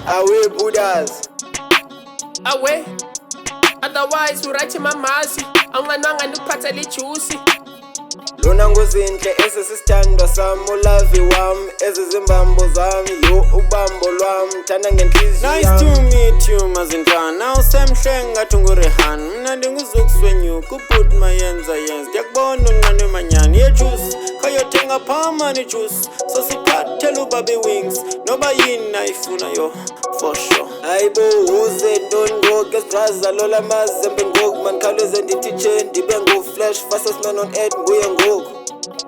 Away Buddhas. Away. Otherwise we write my mercy. Angananga nduphatha lijuicy. Lona ngozinhle esesisithando sami ulavi wami ezizimbambo zami yo ubambo lwami thanda ngenhliziyo yami. Nice to meet you mazintana usemhle ngathi ngurihan mina ndinguzukuzwenyu kuput mayenza ndiyakubona unqane manyani yejuice khayothenga phamani juice sosiphathela ubabe wings noba yini ayifuna yo for sure. Hayibo uze ndongoke esidraza lola mazembe ngoku manikhawuleze ndititshe ndibe ngo-flash fastest man on earth nguye ngoku.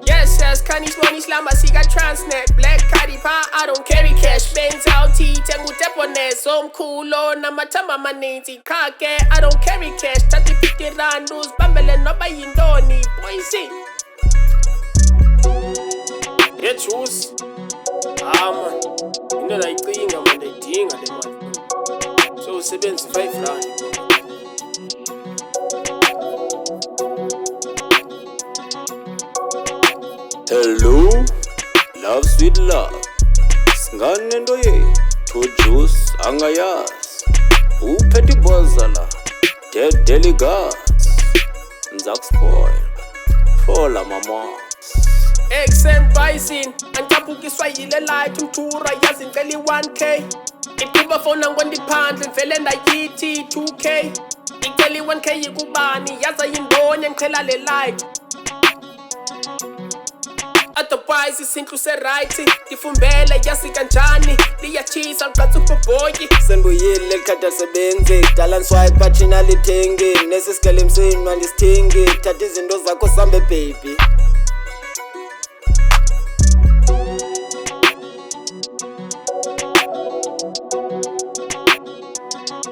Yes, Kanis money slamba siga transnet. Black Caddy pa, I don't carry cash. Benz out tengu deponet. So mkulo na matama manezi kake. I don't carry cash. 30-50 randus, bambele noba yindoni. Boise. Yeah, choose. Man. You know like dinga man, they dinga the man. So 75 rand. Hello, love sweet love. Singane ndo ye, to juice angayas. Uphethe bozala, dead delegates. Mrzux spoil, fola mama. XM Bison, antapukiswa yile light umtura yazingeli 1K. Ikuba phone ngondiphandle vele ndayithi 2K. Ikeli 1K yikubani yaza yindonye ngichela le light. Otherwise isinhlu se-right ndifumbele yasi kanjani liyachisa ngiqatha ubhoboyi Senibuyile likhada sebenze kudala niswaye bathina lithengi nesisikele emseni wandisithengi thatha izinto zakho sambe baby.